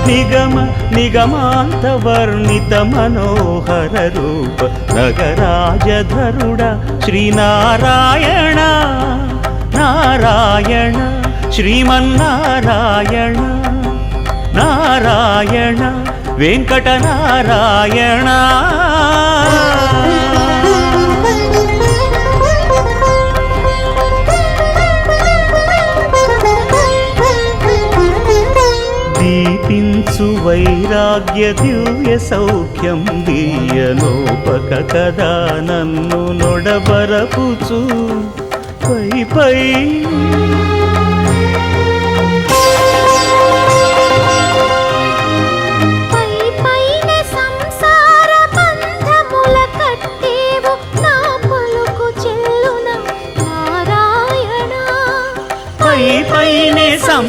నిగమ నిగమాంత వర్ణిత మనోహర రూప నగరాజధరుడ శ్రీనారాయణ నారాయణ శ్రీమన్నారాయణ నారాయణ వెంకటనారాయణ. దీపించు వైరాగ్య దివ్య సౌఖ్యం దీయలోపక కదా నన్ను నొడబరపుచు పై పై